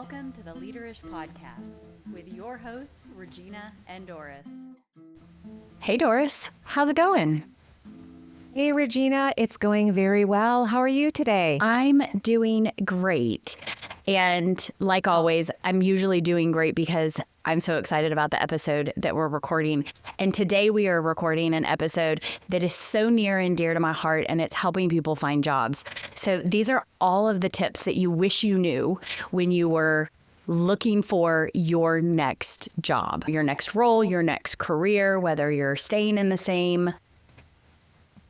Welcome to the Leaderish Podcast with your hosts, Regina and Doris. Hey, Doris. How's it going? Hey, Regina. It's going very well. How are you today? I'm doing great. And like always, I'm usually doing great because I'm so excited about the episode that we're recording. And today we are recording an episode that is so near and dear to my heart, and it's helping people find jobs. So these are all of the tips that you wish you knew when you were looking for your next job, your next role, your next career, whether you're staying in the same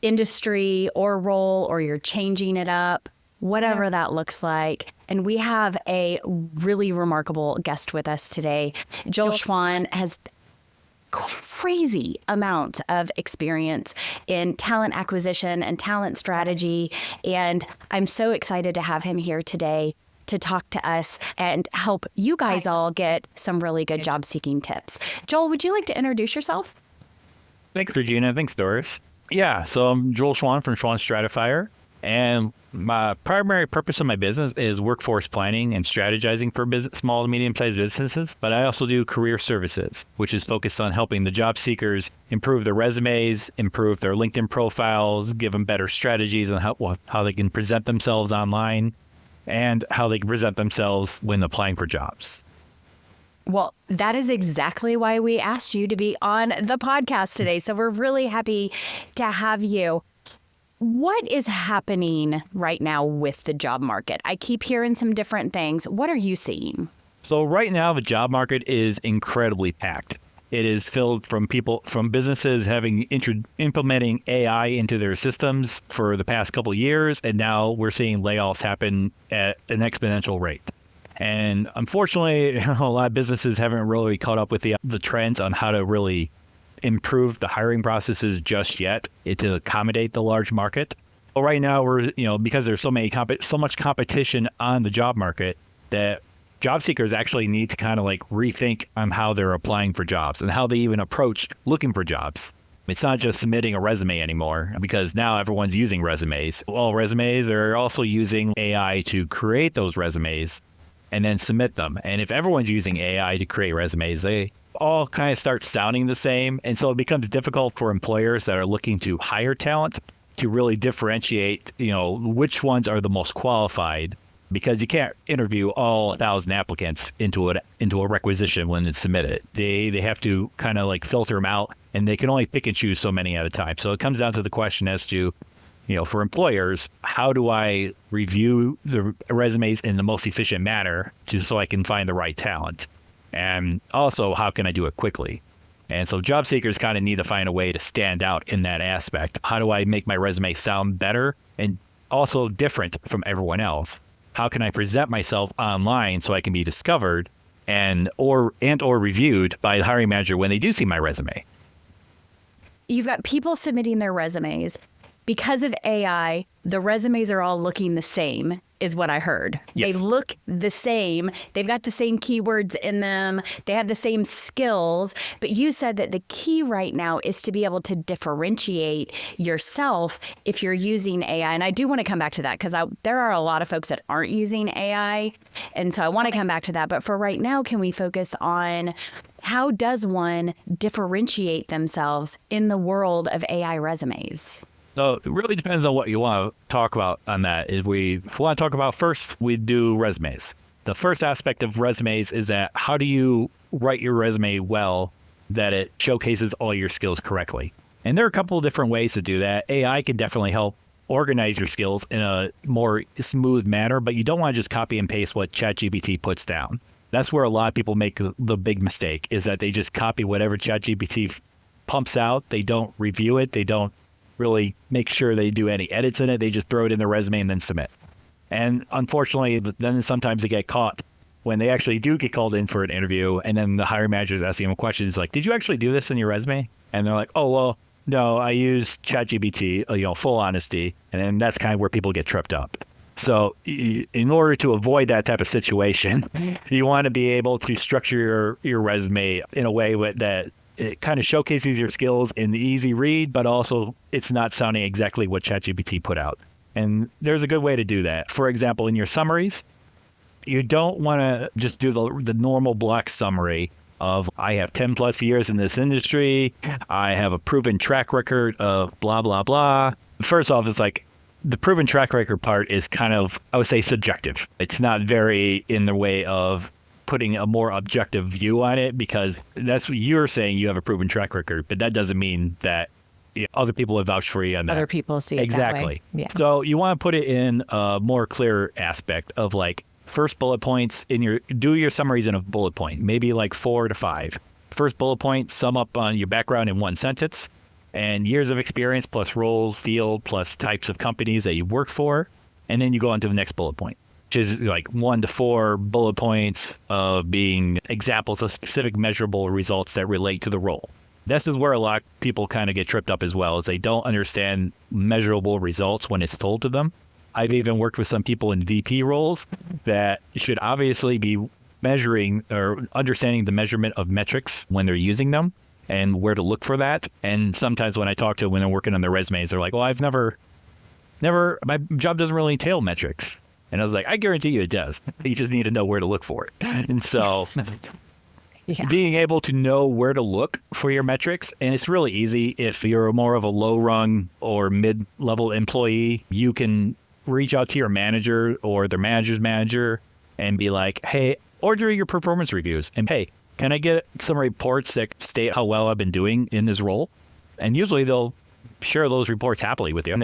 industry or role or you're changing it up, whatever that looks like. And we have a really remarkable guest with us today. Joel Schwan has crazy amounts of experience in talent acquisition and talent strategy. And I'm so excited to have him here today to talk to us and help you guys all get some really good job seeking tips. Joel, would you like to introduce yourself? Thanks, Regina. Thanks, Doris. Yeah, so I'm Joel Schwan from Schwan Stratifyer, and my primary purpose of my business is workforce planning and strategizing for small to medium-sized businesses, but I also do career services, which is focused on helping the job seekers improve their resumes, improve their LinkedIn profiles, give them better strategies on how they can present themselves online, and how they can present themselves when applying for jobs. Well, that is exactly why we asked you to be on the podcast today. So we're really happy to have you. What is happening right now with the job market? I keep hearing some different things. What are you seeing? So right now, the job market is incredibly packed. It is filled from businesses having implementing AI into their systems for the past couple of years, and now we're seeing layoffs happen at an exponential rate. And unfortunately, a lot of businesses haven't really caught up with the trends on how to really improve the hiring processes just yet to accommodate the large market. But right now, because there's so much competition on the job market that job seekers actually need to kind of like rethink on how they're applying for jobs and how they even approach looking for jobs. It's not just submitting a resume anymore, because now everyone's using resumes. Well, resumes are also using AI to create those resumes and then submit them. And if everyone's using AI to create resumes, they all kind of start sounding the same. And so it becomes difficult for employers that are looking to hire talent to really differentiate, which ones are the most qualified, because you can't interview all 1,000 applicants into a requisition when it's submitted. They have to kind of like filter them out, and they can only pick and choose so many at a time. So it comes down to the question as to, for employers, how do I review the resumes in the most efficient manner so I can find the right talent? And also, how can I do it quickly? And so job seekers kind of need to find a way to stand out in that aspect. How do I make my resume sound better and also different from everyone else? How can I present myself online so I can be discovered and or reviewed by the hiring manager when they do see my resume? You've got people submitting their resumes. Because of AI, the resumes are all looking the same, is what I heard. Yes. They look the same. They've got the same keywords in them. They have the same skills. But you said that the key right now is to be able to differentiate yourself if you're using AI. And I do want to come back to that, because there are a lot of folks that aren't using AI. And so I want to come back to that. But for right now, can we focus on how does one differentiate themselves in the world of AI resumes? So it really depends on what you want to talk about on that. If we want to talk about first, we do resumes. The first aspect of resumes is that how do you write your resume well that it showcases all your skills correctly? And there are a couple of different ways to do that. AI can definitely help organize your skills in a more smooth manner, but you don't want to just copy and paste what ChatGPT puts down. That's where a lot of people make the big mistake, is that they just copy whatever ChatGPT pumps out. They don't review it. They don't really make sure they do any edits in it. They just throw it in their resume and then submit. And unfortunately, then sometimes they get caught when they actually do get called in for an interview, and then the hiring manager is asking them questions like, did you actually do this in your resume? And they're like, oh, well, no, I used ChatGPT, full honesty. And then that's kind of where people get tripped up. So in order to avoid that type of situation, you want to be able to structure your resume in a way that it kind of showcases your skills in the easy read, but also it's not sounding exactly what ChatGPT put out. And there's a good way to do that. For example, in your summaries, You don't want to just do the normal block summary of I have 10 plus years in this industry. I have a proven track record of blah, blah, blah. First off, it's like the proven track record part is kind of, I would say, subjective. It's not very in the way of putting a more objective view on it, because that's what you're saying, you have a proven track record, but that doesn't mean that other people have vouched for you on that. Other people see it exactly. that way. Yeah. So you want to put it in a more clear aspect of like first bullet points do your summaries in a bullet point, maybe like 4 to 5. First bullet point, sum up on your background in one sentence and years of experience plus roles, field, plus types of companies that you've worked for. And then you go on to the next bullet point, which is like 1 to 4 bullet points of being examples of specific measurable results that relate to the role. This is where a lot of people kind of get tripped up as well, is they don't understand measurable results when it's told to them. I've even worked with some people in VP roles that should obviously be measuring or understanding the measurement of metrics when they're using them and where to look for that. And sometimes when I talk to them when they're working on their resumes, they're like, well, I've never, my job doesn't really entail metrics. And I was like, I guarantee you it does. You just need to know where to look for it. And so being able to know where to look for your metrics, and it's really easy. If you're more of a low rung or mid-level employee, you can reach out to your manager or their manager's manager and be like, hey, order your performance reviews. And hey, can I get some reports that state how well I've been doing in this role? And usually they'll share those reports happily with you. And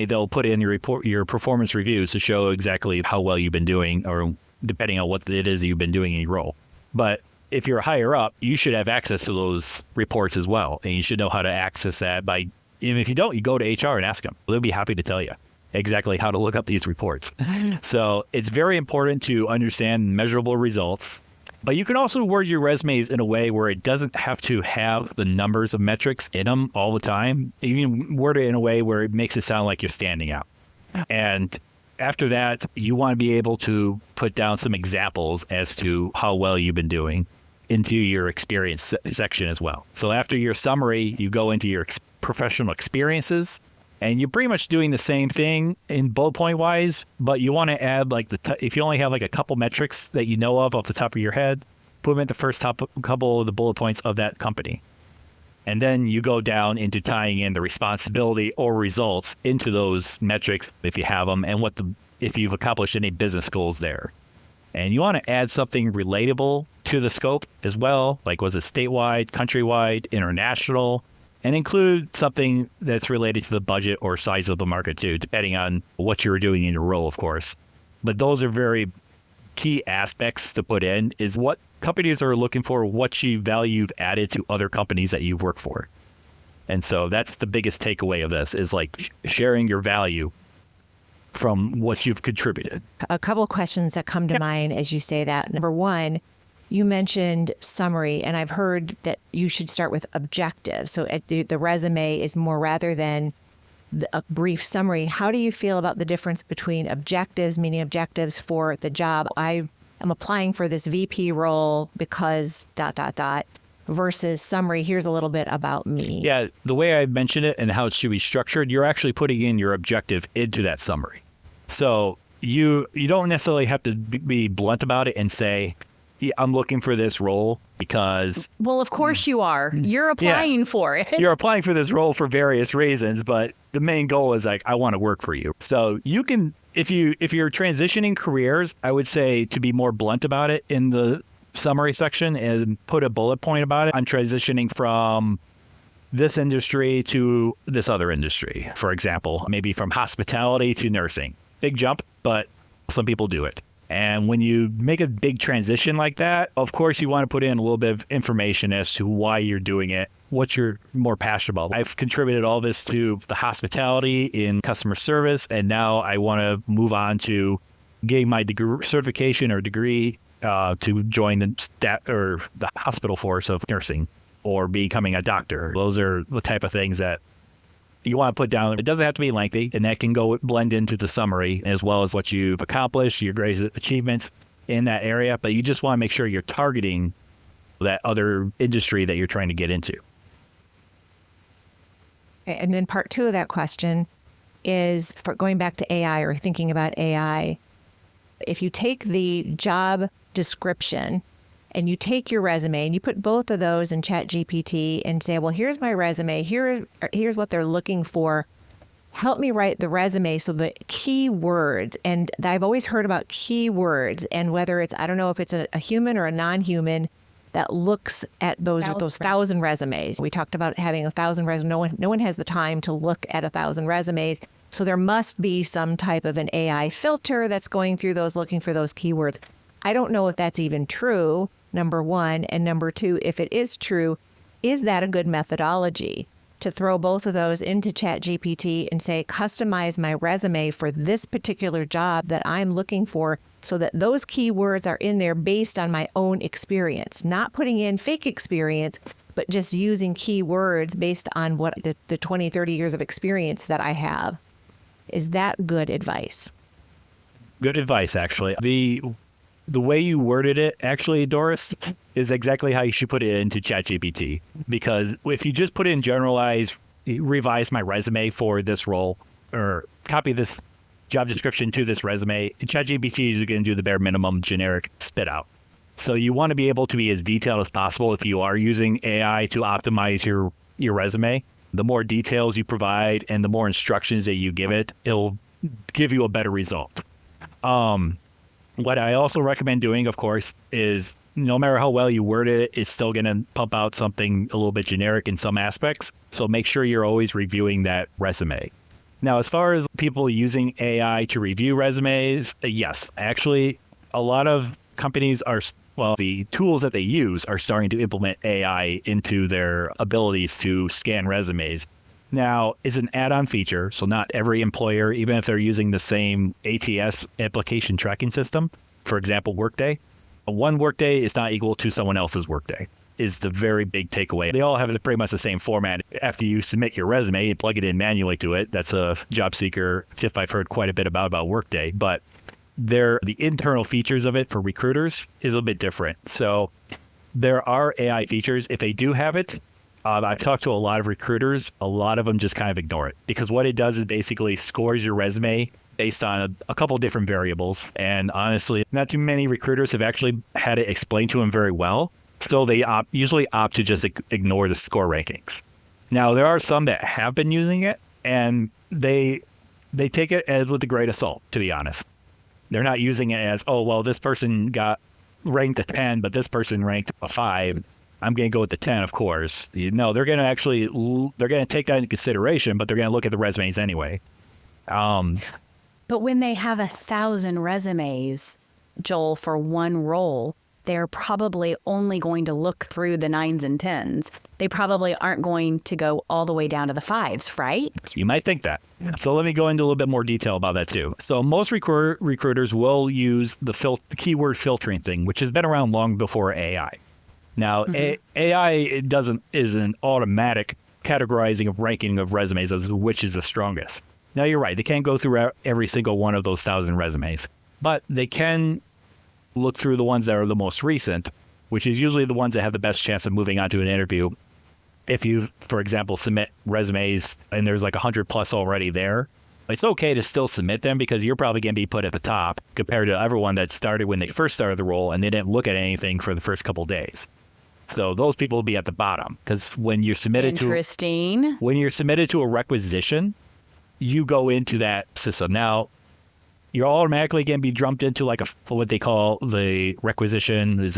they'll put in your performance reviews to show exactly how well you've been doing, or depending on what it is you've been doing in your role. But if you're higher up, you should have access to those reports as well. And you should know how to access that by, and if you don't, you go to HR and ask them. They'll be happy to tell you exactly how to look up these reports. So it's very important to understand measurable results. But you can also word your resumes in a way where it doesn't have to have the numbers of metrics in them all the time. You can word it in a way where it makes it sound like you're standing out. And after that, you want to be able to put down some examples as to how well you've been doing into your experience section as well. So after your summary, you go into your professional experiences, and you're pretty much doing the same thing in bullet point wise, but you want to add like if you only have like a couple metrics that you know of off the top of your head, put them at the first couple of the bullet points of that company. And then you go down into tying in the responsibility or results into those metrics if you have them, and if you've accomplished any business goals there. And you want to add something relatable to the scope as well, like was it statewide, countrywide, international, and include something that's related to the budget or size of the market too, depending on what you're doing in your role, of course. But those are very key aspects to put in, is what companies are looking for, what you valued added to other companies that you've worked for. And so that's the biggest takeaway of this, is like sharing your value from what you've contributed. A couple of questions that come to mind as you say that. Number one, you mentioned summary, and I've heard that you should start with objectives. So the resume is more rather than a brief summary. How do you feel about the difference between objectives, meaning objectives for the job? I am applying for this VP role because ... versus summary, here's a little bit about me. Yeah, the way I mentioned it and how it should be structured, you're actually putting in your objective into that summary. So you don't necessarily have to be blunt about it and say, yeah, I'm looking for this role because... Well, of course you are. You're applying for it. You're applying for this role for various reasons, but the main goal is like, I want to work for you. So you can, if you're transitioning careers, I would say to be more blunt about it in the summary section and put a bullet point about it. I'm transitioning from this industry to this other industry, for example, maybe from hospitality to nursing. Big jump, but some people do it. And when you make a big transition like that, of course, you want to put in a little bit of information as to why you're doing it, what you're more passionate about. I've contributed all this to the hospitality in customer service, and now I want to move on to getting my certification or degree to join the hospital force of nursing or becoming a doctor. Those are the type of things that you want to put down. It doesn't have to be lengthy, and that can go blend into the summary as well as what you've accomplished, your greatest achievements in that area. But you just want to make sure you're targeting that other industry that you're trying to get into. And then part two of that question is for going back to AI or thinking about AI. If you take the job description and you take your resume and you put both of those in ChatGPT and say, well, here's my resume, here's what they're looking for. Help me write the resume. So the keywords, and I've always heard about keywords, and whether it's, I don't know if it's a human or a non-human that looks at those 1,000 resumes. We talked about having 1,000 resumes. No one has the time to look at 1,000 resumes. So there must be some type of an AI filter that's going through those, looking for those keywords. I don't know if that's even true, number one. And number two, if it is true, is that a good methodology to throw both of those into ChatGPT and say, customize my resume for this particular job that I'm looking for so that those keywords are in there based on my own experience, not putting in fake experience, but just using keywords based on what the 20, 30 years of experience that I have. Is that good advice? Good advice, actually. The way you worded it, actually, Doris, is exactly how you should put it into ChatGPT. Because if you just put in generalized, revise my resume for this role, or copy this job description to this resume, ChatGPT is going to do the bare minimum generic spit out. So you want to be able to be as detailed as possible if you are using AI to optimize your resume. The more details you provide and the more instructions that you give it, it'll give you a better result. What I also recommend doing, of course, is no matter how well you word it, it's still going to pump out something a little bit generic in some aspects. So make sure you're always reviewing that resume. Now, as far as people using AI to review resumes, yes, actually, a lot of companies the tools that they use are starting to implement AI into their abilities to scan resumes. Now, it's an add-on feature, so not every employer, even if they're using the same ATS application tracking system, for example, Workday, one Workday is not equal to someone else's Workday, is the very big takeaway. They all have pretty much the same format. After you submit your resume, you plug it in manually to it. That's a job seeker tip I've heard quite a bit about Workday, but the internal features of it for recruiters is a little bit different. So there are AI features. If they do have it, I've talked to a lot of recruiters. A lot of them just kind of ignore it because what it does is basically scores your resume based on a couple different variables. And honestly, not too many recruiters have actually had it explained to them very well. Still, they usually opt to just ignore the score rankings. Now, there are some that have been using it, and they take it as with a grain of salt, to be honest. They're not using it as, oh, well, this person got ranked a 10, but this person ranked a 5. I'm going to go with the 10, of course. No, they're going to take that into consideration, but they're going to look at the resumes anyway. But when they have 1,000 resumes, Joel, for one role, they're probably only going to look through the 9s and 10s. They probably aren't going to go all the way down to the 5s, right? You might think that. So let me go into a little bit more detail about that too. So most recruiters will use the keyword filtering thing, which has been around long before AI. Now, AI is an automatic categorizing of ranking of resumes as which is the strongest. Now, you're right. They can't go through every single one of those 1,000 resumes, but they can look through the ones that are the most recent, which is usually the ones that have the best chance of moving on to an interview. If you, for example, submit resumes and there's like 100 plus already there, it's okay to still submit them because you're probably going to be put at the top compared to everyone that started when they first started the role and they didn't look at anything for the first couple of days. So those people will be at the bottom because when you're submitted to a requisition, you go into that system. Now, you're automatically going to be jumped into like what they call the requisition.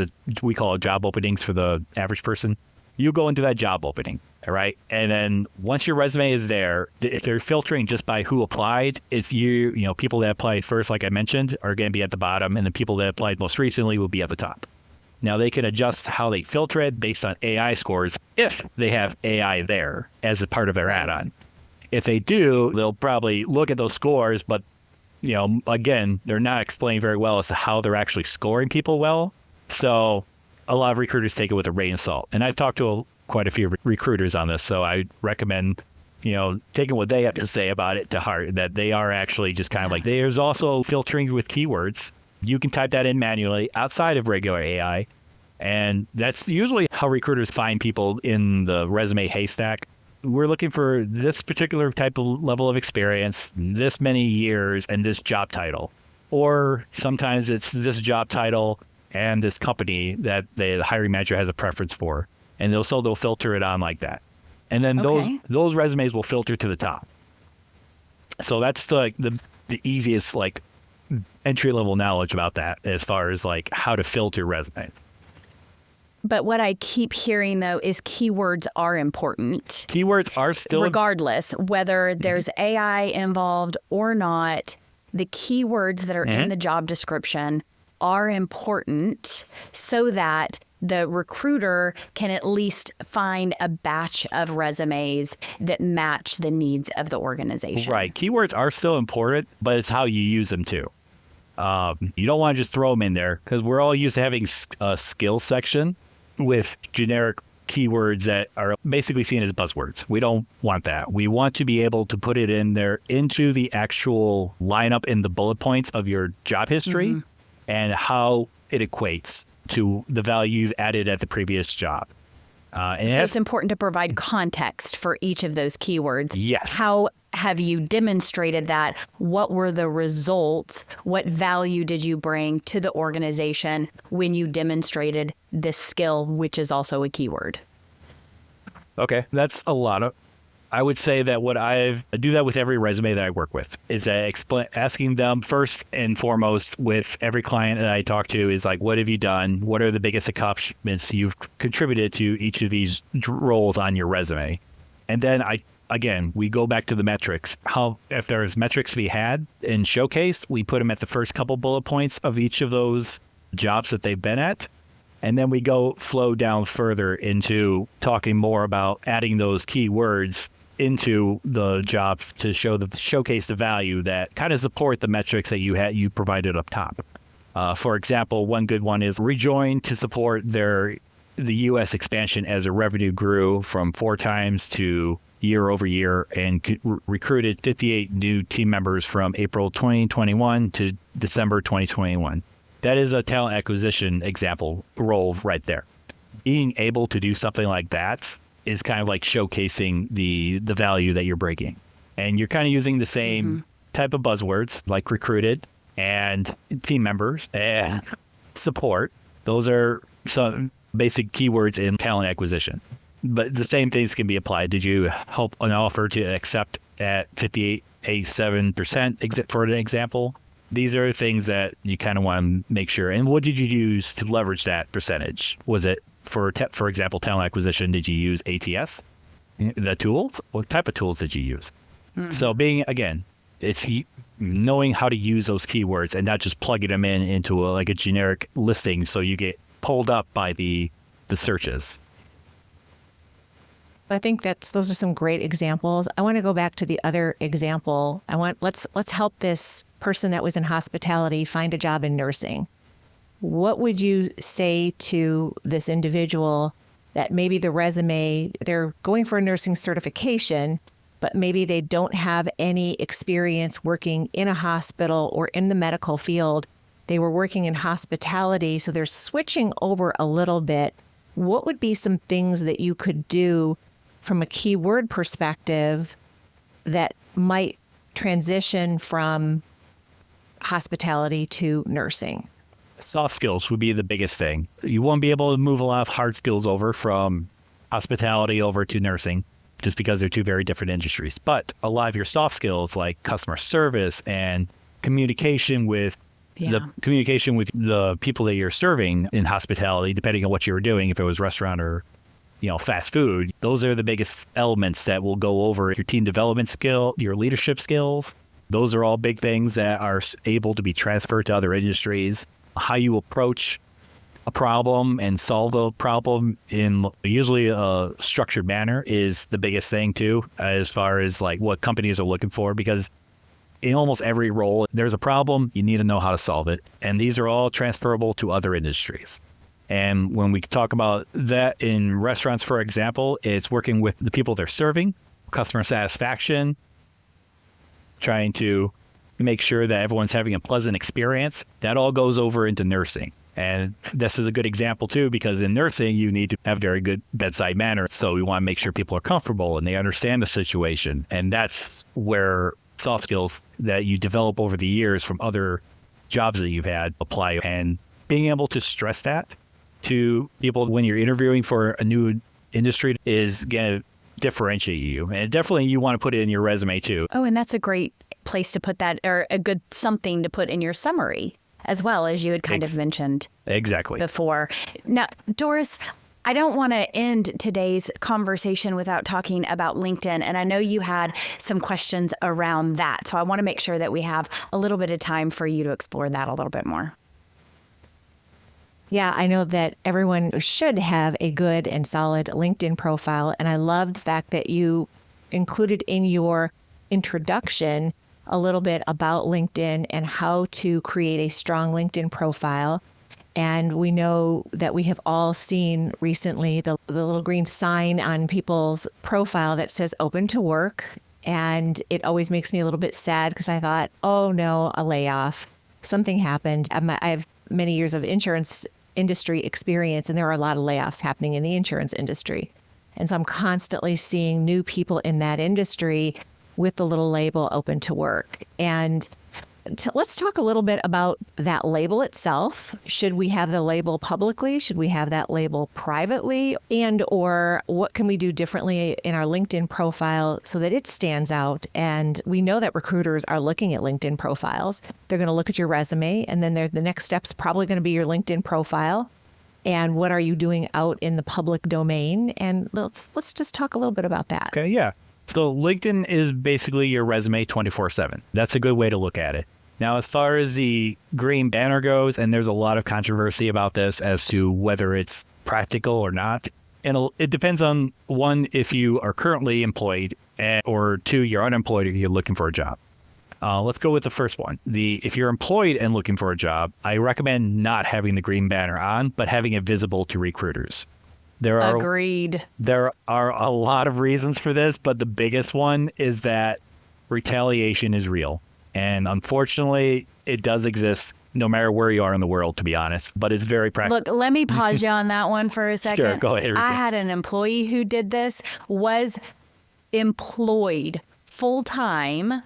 We call it job openings for the average person. You go into that job opening, all right? And then once your resume is there, if they're filtering just by who applied, it's people that applied first, like I mentioned, are going to be at the bottom, and the people that applied most recently will be at the top. Now, they can adjust how they filter it based on AI scores if they have AI there as a part of their add-on. If they do, they'll probably look at those scores, but again, they're not explained very well as to how they're actually scoring people well. So a lot of recruiters take it with a grain of salt. And I've talked to quite a few recruiters on this, so I recommend, taking what they have to say about it to heart, that they are actually just kind of like, there's also filtering with keywords. You can type that in manually outside of regular AI. And that's usually how recruiters find people in the resume haystack. We're looking for this particular type of level of experience, this many years, and this job title. or sometimes it's this job title and this company that the hiring manager has a preference for. And they'll filter it on like that. And then those resumes will filter to the top. So that's the easiest like entry level knowledge about that as far as like how to filter resumes. But what I keep hearing, though, is keywords are important. Keywords are still... Regardless, whether there's AI involved or not, the keywords that are in the job description are important so that the recruiter can at least find a batch of resumes that match the needs of the organization. Right. Keywords are still important, but it's how you use them, too. You don't want to just throw them in there because we're all used to having a skill section with generic keywords that are basically seen as buzzwords. We don't want that. We want to be able to put it in there into the actual lineup in the bullet points of your job history and how it equates to the value you've added at the previous job. So it's important to provide context for each of those keywords. Yes. How have you demonstrated that? What were the results? What value did you bring to the organization when you demonstrated this skill, which is also a keyword? Okay, that's a lot of... I would say that I do that with every resume that I work with, is asking them first and foremost with every client that I talk to is like, what have you done? What are the biggest accomplishments you've contributed to each of these roles on your resume? And then we go back to the metrics. If there's metrics to be had and showcased, we put them at the first couple bullet points of each of those jobs that they've been at. And then we flow down further into talking more about adding those keywords into the job to showcase the value that kind of support the metrics that you provided up top. For example, one good one is rejoined to support the U.S. expansion as their revenue grew from 4 times to year over year and recruited 58 new team members from April 2021 to December 2021. That is a talent acquisition example role right there. Being able to do something like that is kind of like showcasing the value that you're bringing. And you're kind of using the same type of buzzwords like recruited and team members and support. Those are some basic keywords in talent acquisition. But the same things can be applied. Did you help an offer to accept at 58.87% for an example? These are things that you kind of want to make sure. And what did you use to leverage that percentage? Was it, for example, talent acquisition, did you use ATS, the tool? What type of tools did you use? So it's knowing how to use those keywords and not just plugging them into a generic listing so you get pulled up by the searches. I think those are some great examples. I want to go back to the other example. Let's help this person that was in hospitality find a job in nursing. What would you say to this individual that maybe the resume, they're going for a nursing certification, but maybe they don't have any experience working in a hospital or in the medical field. They were working in hospitality, so they're switching over a little bit. What would be some things that you could do from a keyword perspective that might transition from hospitality to nursing? Soft skills would be the biggest thing. You won't be able to move a lot of hard skills over from hospitality over to nursing just because they're two very different industries. But a lot of your soft skills like customer service and communication with the people that you're serving in hospitality, depending on what you were doing, if it was restaurant or fast food, those are the biggest elements that will go over your team development skill, your leadership skills. Those are all big things that are able to be transferred to other industries. How you approach a problem and solve a problem in usually a structured manner is the biggest thing too, as far as like what companies are looking for, because in almost every role, there's a problem, you need to know how to solve it. And these are all transferable to other industries. And when we talk about that in restaurants, for example, it's working with the people they're serving, customer satisfaction, trying to make sure that everyone's having a pleasant experience. That all goes over into nursing. And this is a good example too, because in nursing, you need to have very good bedside manner. So we want to make sure people are comfortable and they understand the situation. And that's where soft skills that you develop over the years from other jobs that you've had apply, and being able to stress that to people when you're interviewing for a new industry is going to differentiate you. And definitely you want to put it in your resume too. Oh, and that's a great place to put that, or a good something to put in your summary as well, as you had kind of mentioned Exactly. before. Now, Doris, I don't want to end today's conversation without talking about LinkedIn. And I know you had some questions around that. So I want to make sure that we have a little bit of time for you to explore that a little bit more. Yeah, I know that everyone should have a good and solid LinkedIn profile. And I love the fact that you included in your introduction a little bit about LinkedIn and how to create a strong LinkedIn profile. And we know that we have all seen recently the little green sign on people's profile that says open to work. And it always makes me a little bit sad because I thought, oh no, a layoff. Something happened. I have many years of insurance industry experience, and there are a lot of layoffs happening in the insurance industry. And so I'm constantly seeing new people in that industry with the little label open to work. And let's talk a little bit about that label itself. Should we have the label publicly? Should we have that label privately? And or what can we do differently in our LinkedIn profile so that it stands out? And we know that recruiters are looking at LinkedIn profiles. They're going to look at your resume, and then the next step's probably going to be your LinkedIn profile. And what are you doing out in the public domain? And let's just talk a little bit about that. Okay, yeah. So LinkedIn is basically your resume 24/7. That's a good way to look at it. Now, as far as the green banner goes, and there's a lot of controversy about this as to whether it's practical or not. And it depends on, one, if you are currently employed, or two, you're unemployed or you're looking for a job. Let's go with the first one. If you're employed and looking for a job, I recommend not having the green banner on, but having it visible to recruiters. Agreed. There are a lot of reasons for this, but the biggest one is that retaliation is real. And unfortunately, it does exist no matter where you are in the world, to be honest, but it's very practical. Look, let me pause you on that one for a second. Sure, go ahead. I had an employee who did this, was employed full-time,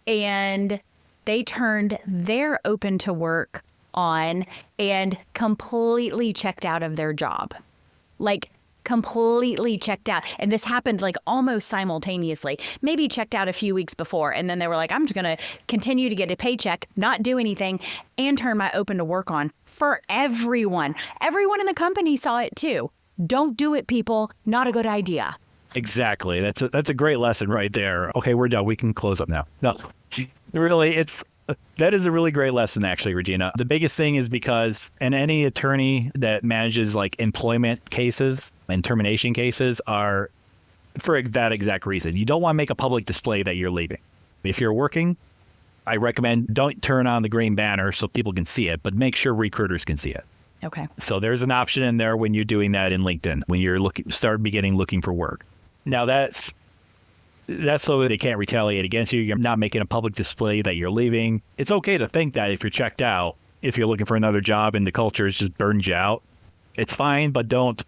and they turned their open to work on and completely checked out of their job. Like completely checked out. And this happened like almost simultaneously, maybe checked out a few weeks before. And then they were like, I'm just going to continue to get a paycheck, not do anything, and turn my open to work on for everyone. Everyone in the company saw it too. Don't do it, people. Not a good idea. Exactly. That's a great lesson right there. Okay, we're done. We can close up now. No, really, that is a really great lesson, actually, Regina. The biggest thing is because, and any attorney that manages like employment cases and termination cases are for that exact reason. You don't want to make a public display that you're leaving. If you're working, I recommend don't turn on the green banner so people can see it, but make sure recruiters can see it. Okay. So there's an option in there when you're doing that in LinkedIn, when you're looking for work. Now that's so they can't retaliate against you. You're not making a public display that you're leaving. It's okay to think that if you're checked out, if you're looking for another job and the culture just burns you out, it's fine, but don't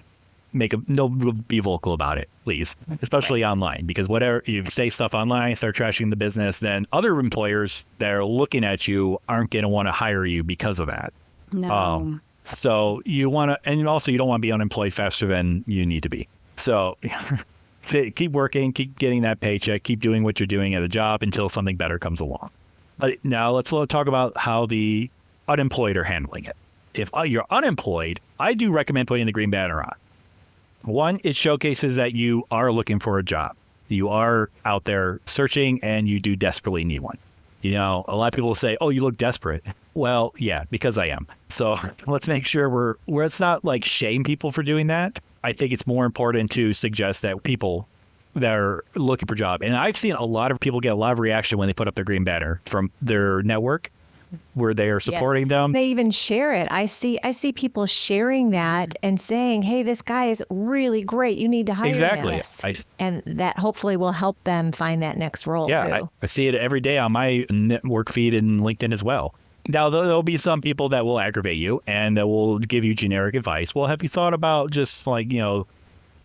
be vocal about it, please, especially online, because whatever you say stuff online, start trashing the business, then other employers that are looking at you aren't going to want to hire you because of that. No. So you want to, and also you don't want to be unemployed faster than you need to be. So keep working, keep getting that paycheck, keep doing what you're doing at a job until something better comes along. Now let's talk about how the unemployed are handling it. If you're unemployed, I do recommend putting the green banner on. One, it showcases that you are looking for a job. You are out there searching and you do desperately need one. You know, a lot of people will say, oh, you look desperate. Well, yeah, because I am. So let's make sure it's not like shame people for doing that. I think it's more important to suggest that people that are looking for a job, and I've seen a lot of people get a lot of reaction when they put up their green banner from their network where they are supporting them. They even share it. I see people sharing that and saying, hey, this guy is really great. You need to hire him. Exactly. And that hopefully will help them find that next role too. I see it every day on my network feed in LinkedIn as well. Now, there'll be some people that will aggravate you and that will give you generic advice. Well, have you thought about just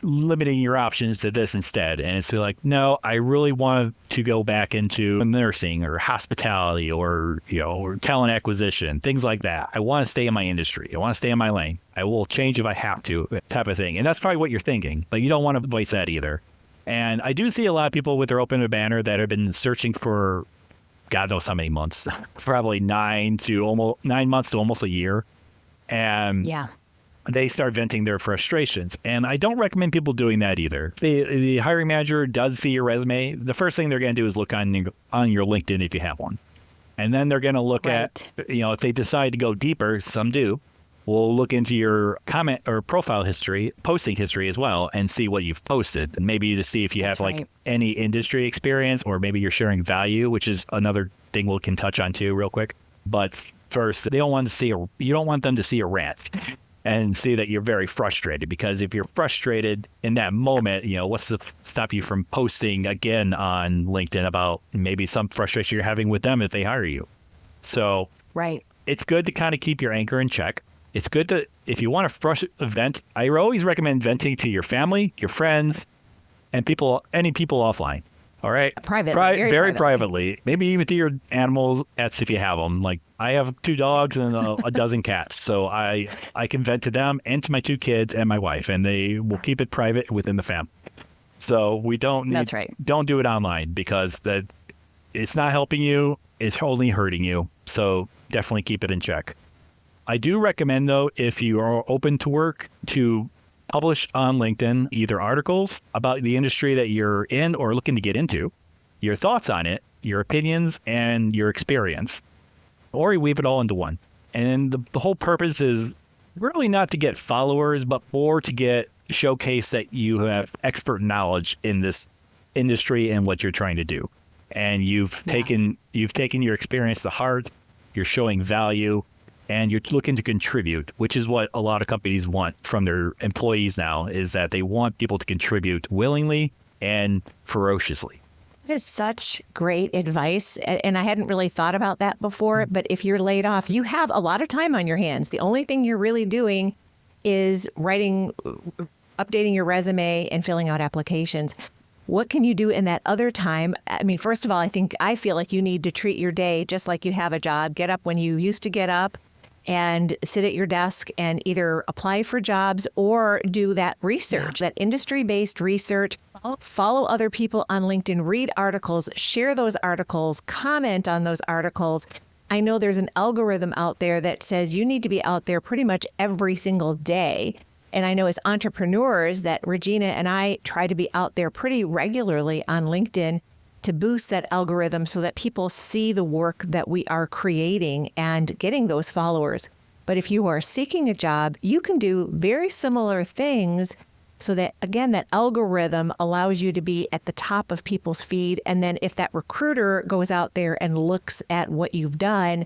limiting your options to this instead. And it's like, no, I really want to go back into nursing or hospitality or, or talent acquisition, things like that. I want to stay in my industry. I want to stay in my lane. I will change if I have to, type of thing. And that's probably what you're thinking, but you don't want to voice that either. And I do see a lot of people with their open banner that have been searching for God knows how many months, probably 9 months to almost a year. And they start venting their frustrations. And I don't recommend people doing that either. The hiring manager does see your resume. The first thing they're going to do is look on your LinkedIn if you have one. And then they're going to look at, if they decide to go deeper, some do, we'll look into your comment or profile history, posting history as well, and see what you've posted. And maybe to see if you have any industry experience, or maybe you're sharing value, which is another thing we can touch on too real quick. But first, you don't want them to see a rant and see that you're very frustrated, because if you're frustrated in that moment, what's to stop you from posting again on LinkedIn about maybe some frustration you're having with them if they hire you? So it's good to kind of keep your anchor in check. It's good to, if you want to vent, I always recommend venting to your family, your friends, and any people offline. All right. Very privately. Maybe even to your animal pets if you have them. Like I have 2 dogs and a dozen cats. So I can vent to them and to my 2 kids and my wife, and they will keep it private within the family. So we don't don't do it online, because it's not helping you. It's only hurting you. So definitely keep it in check. I do recommend, though, if you are open to work, to publish on LinkedIn either articles about the industry that you're in or looking to get into, your thoughts on it, your opinions, and your experience, or you weave it all into one. And the whole purpose is really not to get followers, but more to showcase that you have expert knowledge in this industry and what you're trying to do. And you've taken your experience to heart, you're showing value, and you're looking to contribute, which is what a lot of companies want from their employees now, is that they want people to contribute willingly and ferociously. That is such great advice. And I hadn't really thought about that before. But if you're laid off, you have a lot of time on your hands. The only thing you're really doing is updating your resume and filling out applications. What can you do in that other time? I mean, first of all, I feel like you need to treat your day just like you have a job. Get up when you used to get up and sit at your desk and either apply for jobs or do that research, that industry-based research. Follow other people on LinkedIn, read articles, share those articles, comment on those articles. I know there's an algorithm out there that says you need to be out there pretty much every single day. And I know as entrepreneurs that Regina and I try to be out there pretty regularly on LinkedIn to boost that algorithm so that people see the work that we are creating and getting those followers. But if you are seeking a job, you can do very similar things so that, again, that algorithm allows you to be at the top of people's feed. And then if that recruiter goes out there and looks at what you've done,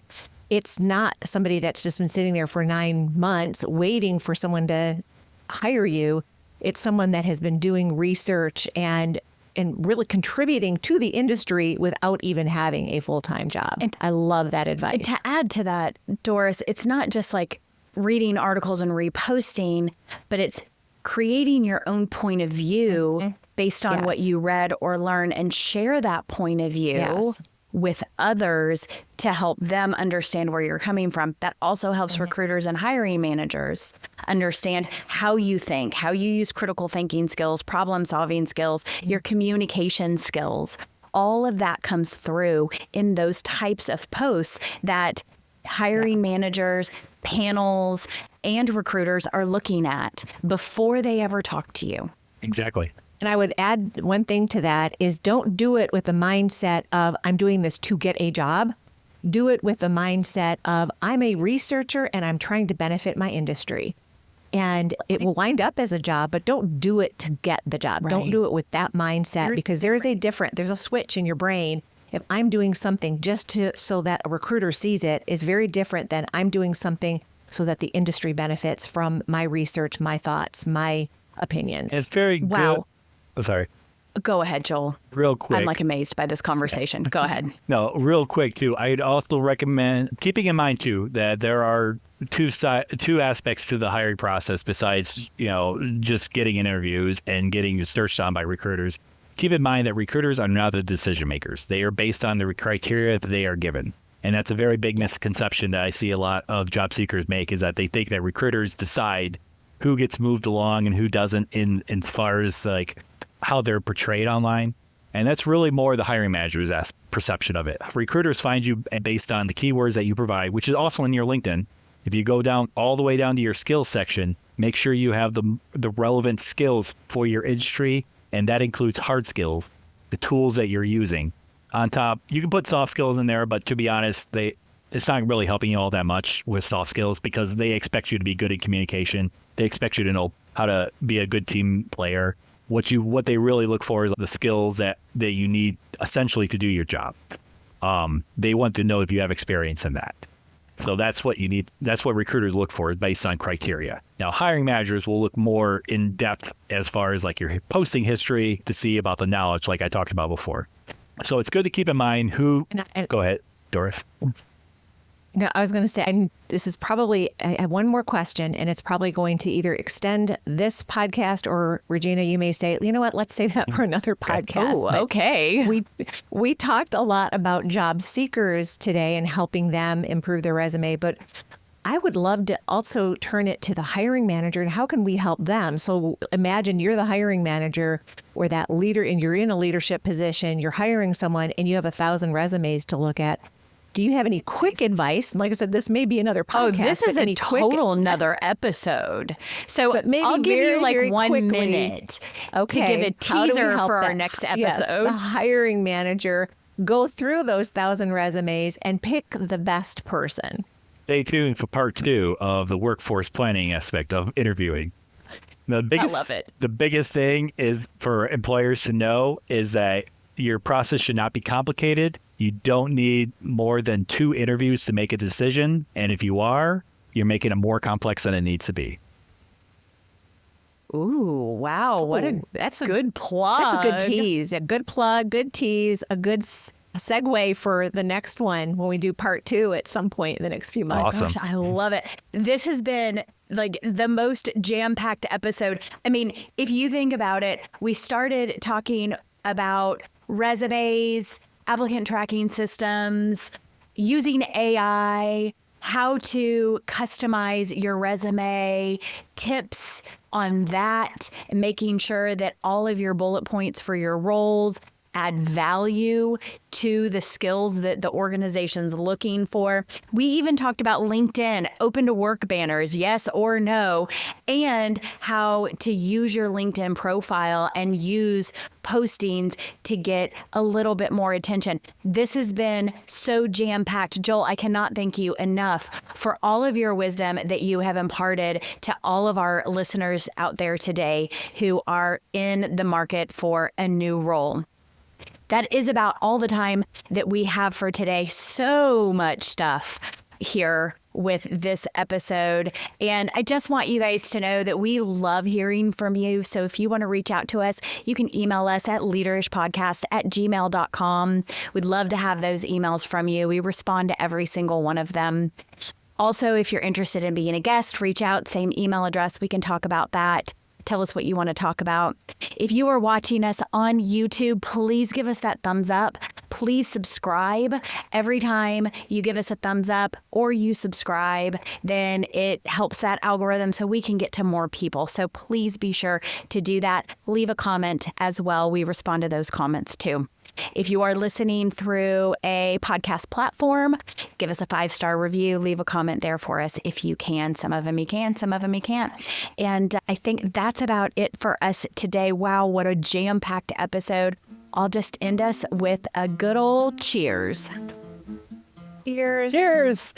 it's not somebody that's just been sitting there for 9 months waiting for someone to hire you. It's someone that has been doing research and really contributing to the industry without even having a full-time job. And I love that advice. And to add to that, Doris, it's not just like reading articles and reposting, but it's creating your own point of view based on what you read or learn, and share that point of view with others to help them understand where you're coming from. That also helps recruiters and hiring managers understand how you think, how you use critical thinking skills, problem solving skills, your communication skills. All of that comes through in those types of posts that hiring managers, panels, and recruiters are looking at before they ever talk to you. Exactly. And I would add one thing to that is don't do it with the mindset of I'm doing this to get a job. Do it with the mindset of I'm a researcher and I'm trying to benefit my industry. And it will wind up as a job, but don't do it to get the job. Right. Don't do it with that mindset, because there's a switch in your brain. If I'm doing something just so that a recruiter sees it, is very different than I'm doing something so that the industry benefits from my research, my thoughts, my opinions. It's very good. Wow. Oh, sorry. Go ahead, Joel. Real quick. I'm like amazed by this conversation. Go ahead. No, real quick too. I'd also recommend keeping in mind too that there are two aspects to the hiring process besides, just getting interviews and getting searched on by recruiters. Keep in mind that recruiters are not the decision makers. They are based on the criteria that they are given. And that's a very big misconception that I see a lot of job seekers make, is that they think that recruiters decide who gets moved along and who doesn't in as far as like how they're portrayed online. And that's really more the hiring manager's perception of it. Recruiters find you based on the keywords that you provide, which is also in your LinkedIn. If you go down all the way down to your skills section, make sure you have the relevant skills for your industry. And that includes hard skills, the tools that you're using. On top, you can put soft skills in there, but to be honest, it's not really helping you all that much with soft skills because they expect you to be good at communication. They expect you to know how to be a good team player. What they really look for is the skills that you need essentially to do your job. They want to know if you have experience in that. So that's what you need. That's what recruiters look for based on criteria. Now, hiring managers will look more in depth as far as like your posting history to see about the knowledge like I talked about before. So it's good to keep in mind who. Go ahead, Doris. No, I was going to say, this is probably, I have one more question, and it's probably going to either extend this podcast or, Regina, you may say, you know what, let's say that for another podcast. Oh, okay. We talked a lot about job seekers today and helping them improve their resume, but I would love to also turn it to the hiring manager and how can we help them? So imagine you're the hiring manager or that leader and you're in a leadership position, you're hiring someone and you have 1,000 resumes to look at. Do you have any quick advice? Like I said, this may be another podcast. Oh, this is a total another episode. So I'll give you like 1 minute to give a teaser for our next episode. Yes, the hiring manager go through those 1,000 resumes and pick the best person. Stay tuned for part 2 of the workforce planning aspect of interviewing. I love it. The biggest thing is for employers to know is that your process should not be complicated. You don't need more than 2 interviews to make a decision. And if you are, you're making it more complex than it needs to be. Ooh, wow. That's a good plug. That's a good tease. A good plug, good tease, a good segue for the next one when we do part 2 at some point in the next few months. Awesome. Gosh, I love it. This has been like the most jam-packed episode. I mean, if you think about it, we started talking about resumes, applicant tracking systems, using AI, how to customize your resume, tips on that, and making sure that all of your bullet points for your roles add value to the skills that the organization's looking for. We even talked about LinkedIn, open to work banners, yes or no, and how to use your LinkedIn profile and use postings to get a little bit more attention. This has been so jam-packed. Joel, I cannot thank you enough for all of your wisdom that you have imparted to all of our listeners out there today who are in the market for a new role. That is about all the time that we have for today. So much stuff here with this episode. And I just want you guys to know that we love hearing from you. So if you want to reach out to us, you can email us at leaderishpodcast@gmail.com. We'd love to have those emails from you. We respond to every single one of them. Also, if you're interested in being a guest, reach out, same email address. We can talk about that. Tell us what you want to talk about. If you are watching us on YouTube, please give us that thumbs up. Please subscribe. Every time you give us a thumbs up or you subscribe, then it helps that algorithm so we can get to more people. So please be sure to do that. Leave a comment as well. We respond to those comments too. If you are listening through a podcast platform, give us a 5-star review. Leave a comment there for us if you can. Some of them you can, some of them you can't. And I think that's about it for us today. Wow, what a jam-packed episode. I'll just end us with a good old cheers. Cheers. Cheers.